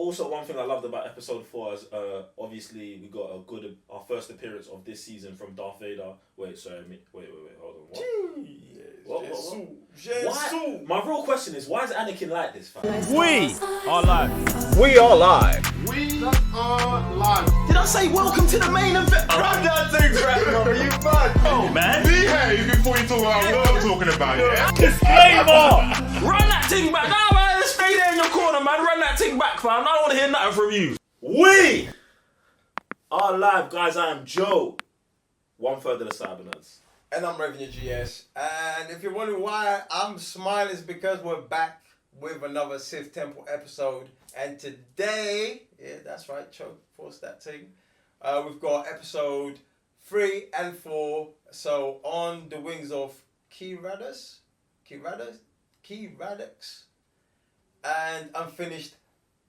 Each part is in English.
Also, one thing I loved about episode 4 is obviously we got our first appearance of this season from Darth Vader. Wait, hold on. What? Why? My real question is, why is Anakin like this, fam? We are live. We are live. We are live. Did I say welcome to the main event? Run that thing back, brother. You mad? Oh, man. Behave before you talk about what I'm talking about, yeah? Disclaimer! Run that thing back. Nah, man, stay there in your corner, man. Run that thing back, fam. I don't want to hear nothing from you. We are live, guys. I am Joe, 1/3 of the Cybernuts. And I'm Revenue GS. And if you're wondering why I'm smiling, it's because we're back with another Sith Temple episode. And today, yeah, that's right, Choke, force that thing. We've got episode 3 and 4. So on the wings of Keeradaks, and Unfinished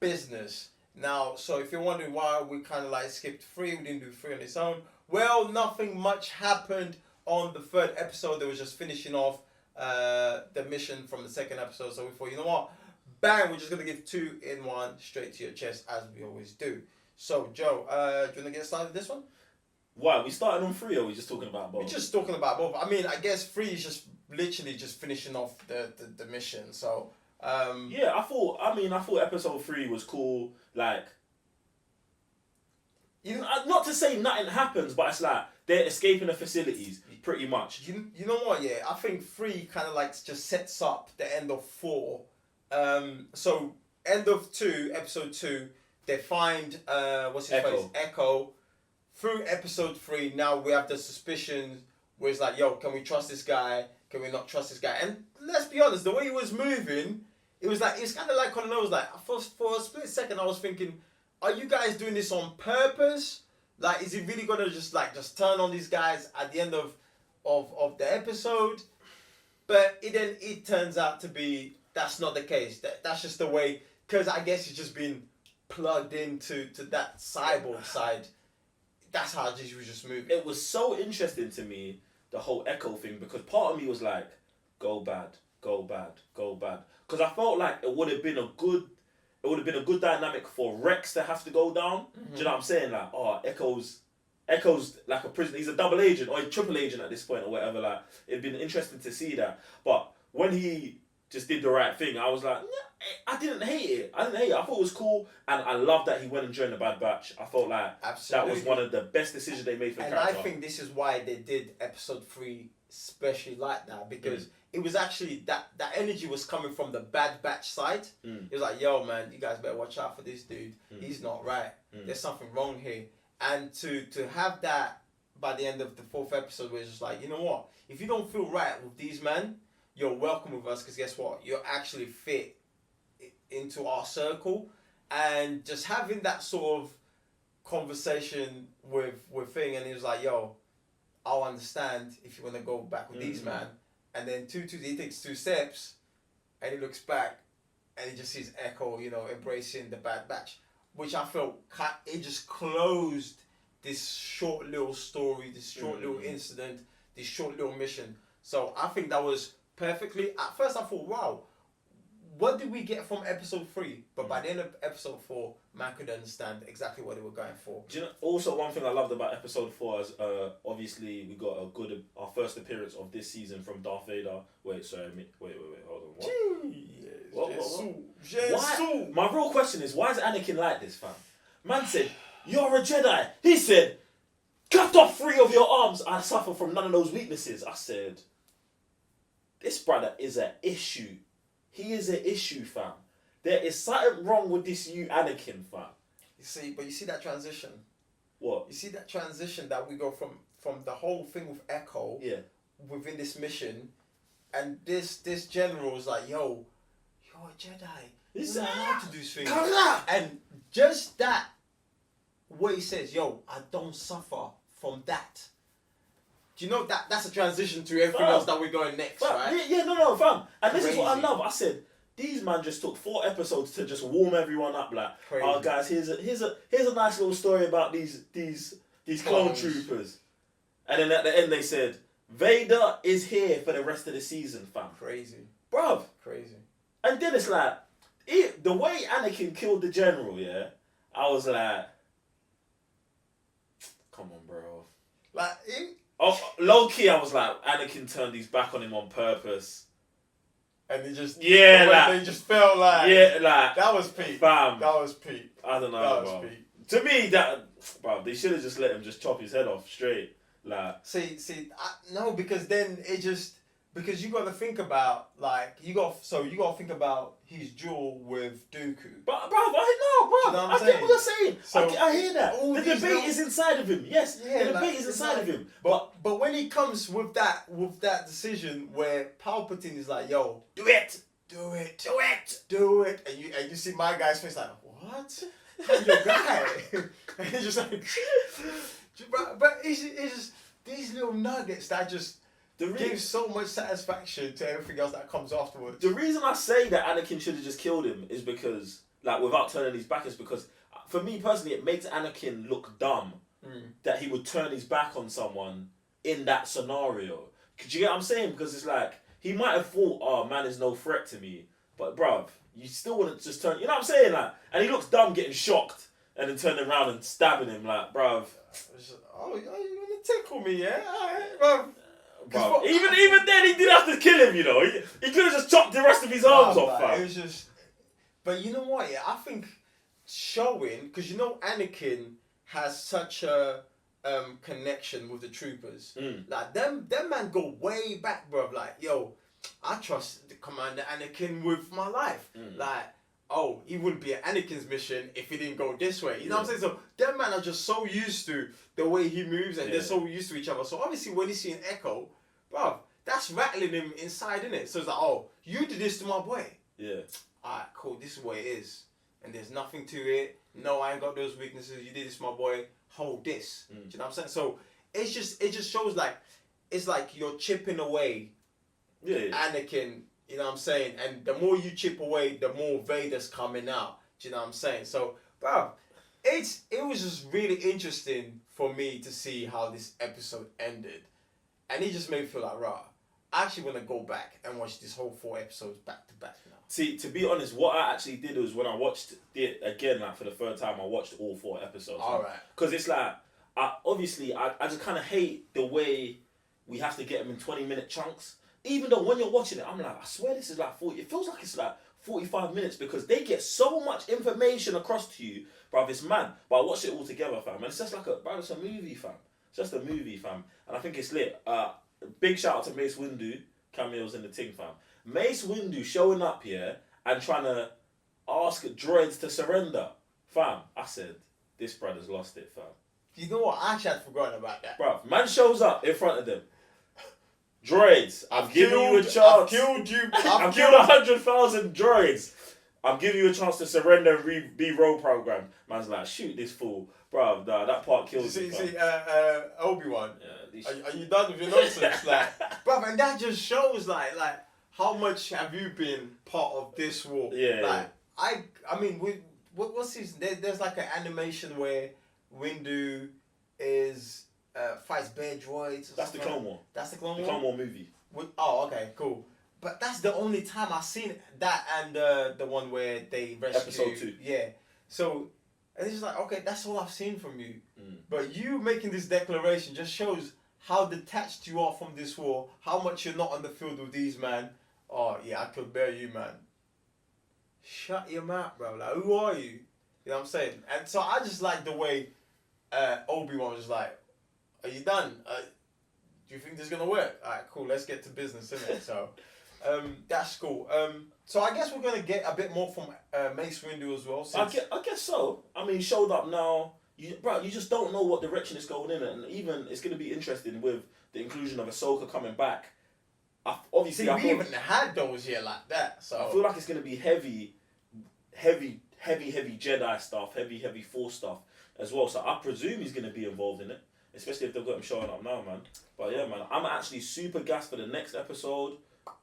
Business. Now, so if you're wondering why we kind of like skipped 3, we didn't do 3 on its own. Well, nothing much happened on the 3rd episode. They was just finishing off the mission from the 2nd episode. So we thought, you know what? Bang, we're just going to give 2 in 1 straight to your chest as we always do. So, Joe, do you want to get started with this one? Why? We started on 3 or are we just talking about both? We're just talking about both. I mean, I guess 3 is just literally just finishing off the mission. So, yeah, I thought episode 3 was cool. Like, not to say nothing happens, but it's like they're escaping the facilities pretty much. You know what? Yeah, I think 3 kind of like just sets up the end of 4. So end of 2, episode 2, they find what's his face? Echo. Through episode 3, now we have the suspicion where it's like, yo, can we trust this guy? Can we not trust this guy? And let's be honest, the way he was moving, it's kind of like one of those, like, for a split second I was thinking, are you guys doing this on purpose? Like, is he really gonna just turn on these guys at the end of the episode? But it turns out to be that's not the case. That's just the way, because I guess he's just been plugged into that cyborg side. That's how he was just moving. It was so interesting to me, the whole Echo thing, because part of me was like, go bad. Because I felt like it would have been a good dynamic for Rex to have to go down. Mm-hmm. Do you know what I'm saying? Like, oh, Echo's like a prisoner. He's a double agent or a triple agent at this point or whatever. Like, it'd been interesting to see that. But when he just did the right thing, I was like, I didn't hate it. I thought it was cool, and I love that he went and joined the Bad Batch. I felt like that was one of the best decisions they made for the character. And I think this is why they did episode 3 especially like that, because it was actually that energy was coming from the Bad Batch side. It was like, yo, man, you guys better watch out for this dude. He's not right. There's something wrong here. And to have that by the end of the 4th episode, where it's just like, you know what? If you don't feel right with these men, you're welcome with us, because guess what? You're actually fit into our circle. And just having that sort of conversation with Thing, and he was like, yo, I'll understand if you want to go back with these man. And then he takes 2 steps, and he looks back, and he just sees Echo, embracing the Bad Batch, which I felt it just closed this short little story, this short little incident, this short little mission. So I think that was perfectly. At first, I thought, wow, what did we get from episode 3? But by the end of episode 4, man could understand exactly what they were going for. Do you know, also, one thing I loved about episode 4 is obviously we got our first appearance of this season from Darth Vader. Wait, hold on. What? Why? My real question is, why is Anakin like this, fam? Man said, you're a Jedi. He said, cut off 3 of your arms. I suffer from none of those weaknesses. I said, this brother is an issue. He is an issue, fam. There is something wrong with this Anakin, fam. You see that transition? What? You see that transition that we go from the whole thing with Echo within this mission, and this general is like, yo, you're a Jedi. You're not allowed to do these things. And just that, what he says, yo, I don't suffer from that. Do you know that's a transition to everything else that we're going next, right? Yeah, no, fam. And this is what I love. I said, these man just took 4 episodes to just warm everyone up. Like, oh guys, here's a nice little story about these clone troopers. And then at the end they said, Vader is here for the rest of the season, fam. Crazy. Bruv. Crazy. And then it's like, The way Anakin killed the general, yeah, I was like, come on, bro. Like, Low key, I was like, Anakin turned his back on him on purpose. and he just they just felt like that was peak. Bam. That was peak. I don't know, That bro. was peak. To me, they should have just let him just chop his head off straight. Like, No, because then because you got to think about you got to think about his duel with Dooku. but bro, I get what you're saying. So, I hear that. all The these debate little- is inside of him. Yes, Yeah, the debate is inside of him. But when he comes with that decision where Palpatine is like, "Yo, Do it. do it," and you see my guy's face like, "What? I'm your guy," and he's just like, but it's just these little nuggets that just give so much satisfaction to everything else that comes afterwards. The reason I say that Anakin should have just killed him is because, like, without turning his back, is because, for me personally, it makes Anakin look dumb that he would turn his back on someone in that scenario. Could you get what I'm saying? Because it's like, he might have thought, oh, man is no threat to me. But, bruv, you still wouldn't just turn, you know what I'm saying? Like, and he looks dumb getting shocked and then turning around and stabbing him, like, bruv. Oh, you gonna tickle me, yeah? Alright, bruv. Bro, even then, he didn't have to kill him, you know. He could have just chopped the rest of his arms off, fam. It was just... But you know what, yeah? I think showing... Because you know Anakin has such a connection with the troopers. Like, them man go way back, bro. Like, yo, I trust the Commander Anakin with my life. Like, oh, he wouldn't be at Anakin's mission if he didn't go this way. You know what I'm saying? So, them man are just so used to the way he moves and they're so used to each other. So, obviously, when he's seeing Echo, bro, that's rattling him inside, innit? So, it's like, oh, you did this to my boy. Yeah. Alright, cool, this is what it is. And there's nothing to it. No, I ain't got those weaknesses. You did this to my boy. Hold this. Do you know what I'm saying? So, it just shows like, it's like you're chipping away Anakin. You know what I'm saying? And the more you chip away, the more Vader's coming out. Do you know what I'm saying? So, bro, it was just really interesting for me to see how this episode ended. And it just made me feel like, rah, I actually want to go back and watch this whole 4 episodes back to back now. See, to be honest, what I actually did was when I watched it again, like for the third time, I watched all 4 episodes. Alright. Because it's like, I just kind of hate the way we have to get them in 20-minute chunks. Even though when you're watching it, I'm like, I swear this is like 40. It feels like it's like 45 minutes because they get so much information across to you, bruv. It's mad. But I watched it all together, fam. And it's just like it's a movie, fam. It's just a movie, fam. And I think it's lit. Big shout out to Mace Windu, cameos in the thing, fam. Mace Windu showing up here and trying to ask droids to surrender, fam. I said, this brother's lost it, fam. You know what? I actually had forgotten about that. Bruv, man shows up in front of them. Droids, I've given you a chance. I've killed you. I've killed 100,000 droids. I'm giving you a chance to surrender and be role programmed. Man's like, shoot this fool. Bruv, nah, that part kills me. See, Obi-Wan, Yeah, are you done with your nonsense? Like, bruv, and that just shows, like, how much have you been part of this war? Yeah. Like, I mean, what's this? There's like an animation where Windu is fights bear droids. That's the Clone War. That's the Clone The War? Clone War movie. Oh, okay, cool. But that's the only time I've seen that and the one where they rescue... Episode 2. Yeah. So, and it's just like, okay, that's all I've seen from you. But you making this declaration just shows how detached you are from this war, how much you're not on the field with these, man. Oh, yeah, I could bear you, man. Shut your mouth, bro. Like, who are you? You know what I'm saying? And so I just like the way Obi-Wan was just like, are you done? Do you think this is going to work? All right, cool. Let's get to business, innit? So, that's cool. So I guess we're going to get a bit more from Mace Windu as well. I guess so. I mean, he showed up now. You just don't know what direction it's going in. And even, it's going to be interesting with the inclusion of Ahsoka coming back. Obviously, we even had those here like that. So I feel like it's going to be heavy Jedi stuff, heavy Force stuff as well. So I presume he's going to be involved in it, especially if they've got him showing up now, man. But yeah, man, I'm actually super gassed for the next episode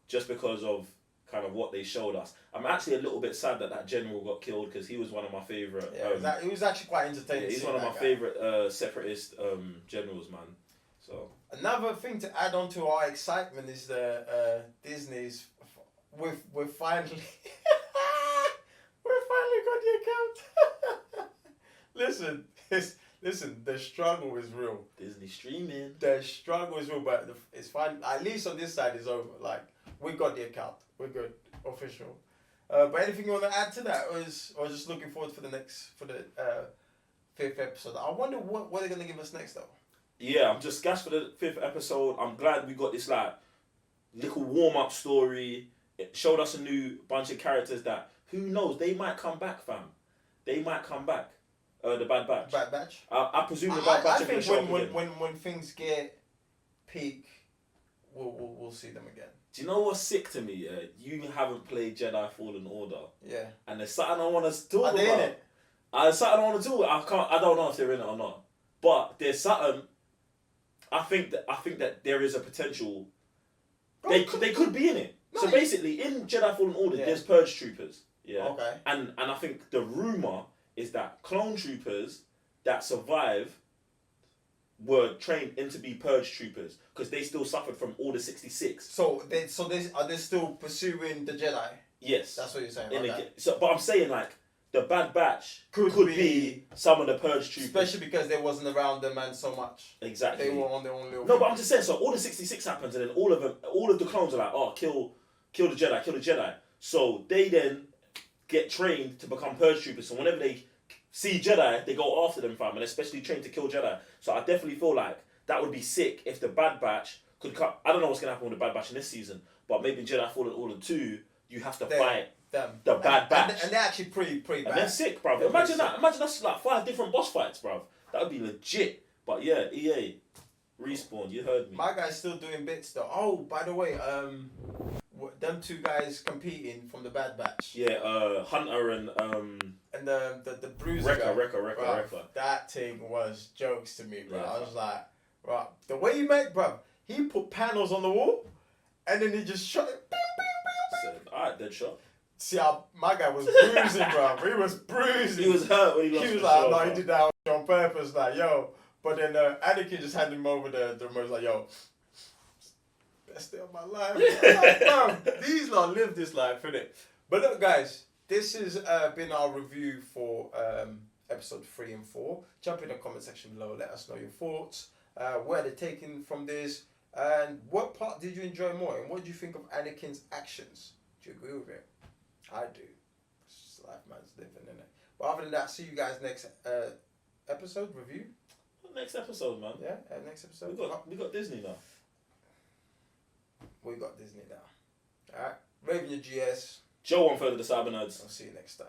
just because of kind of what they showed us. I'm actually a little bit sad that general got killed because he was one of my favourite. Yeah, it was actually quite entertaining. He's one of my favourite separatist generals, man. So another thing to add on to our excitement is the Disney's we're finally Listen, listen. The struggle is real. Disney streaming. The struggle is real, but it's fine. At least on this side, it's over. Like we got the account. We're good. Official. But anything you want to add to that, or just looking forward for the 5th episode? I wonder what they're gonna give us next though. Yeah, I'm just gassed for the 5th episode. I'm glad we got this like little warm up story. It showed us a new bunch of characters that who knows, they might come back, fam. They might come back. The Bad Batch. Bad Batch. I presume the Bad Batch. I think when things get peak, we'll see them again. Do you know what's sick to me? Yeah? You haven't played Jedi Fallen Order. Yeah. And there's something I want to talk about. Are they in it? There's something I want to talk about. I don't know if they're in it or not. But there's something. I think that there is a potential. They could be in it. No, So basically, in Jedi Fallen Order, there's Purge Troopers. Yeah. Okay. And I think the rumor is that clone troopers that survive were trained into be Purge Troopers because they still suffered from Order 66. So are they still pursuing the Jedi? Yes. That's what you're saying. In Okay. but I'm saying like the Bad Batch could be some of the Purge Troopers. Especially because they wasn't around them man so much. Exactly. They were on their own little. No, but I'm just saying. So Order 66 happens, and then all of the clones are like, oh, kill the Jedi. So they then get trained to become Purge Troopers. So whenever they see Jedi, they go after them, fam, and especially trained to kill Jedi. So I definitely feel like that would be sick if the Bad Batch could come. I don't know what's gonna happen with the Bad Batch in this season, but maybe in Jedi Fallen Order 2, you have to fight them. The Bad Batch. And they're actually pretty bad. And they're sick, bruv. Imagine that. Imagine that's like 5 different boss fights, bruv. That would be legit. But yeah, EA, Respawn, you heard me. My guy's still doing bits though. Oh, by the way, them two guys competing from the Bad Batch. Yeah, Hunter and the Bruiser Wrecker. That thing was jokes to me, bro. Yeah. I was like, right, the way he made, bro, he put panels on the wall, and then he just shot it. Said, alright, dead shot. See how my guy was bruising, bro. He was bruising. He was hurt when he lost. He was like, no, he did that on purpose, like, yo. But then Anakin just handed him over the remote, like, yo, best day of my life. Like, bro, these lot live this life, innit? But look, guys, this has been our review for episode 3 and 4. Jump in the comment section below, let us know your thoughts, where they're taking from this, and what part did you enjoy more, and what do you think of Anakin's actions? Do you agree with it? I do. It's just life man's living, innit? But other than that, see you guys next episode review. Next episode, man. Yeah, next episode. We got Disney now. We got Disney now. Alright. Raven your GS. Joe on further the Cyber Nerds. I'll see you next time.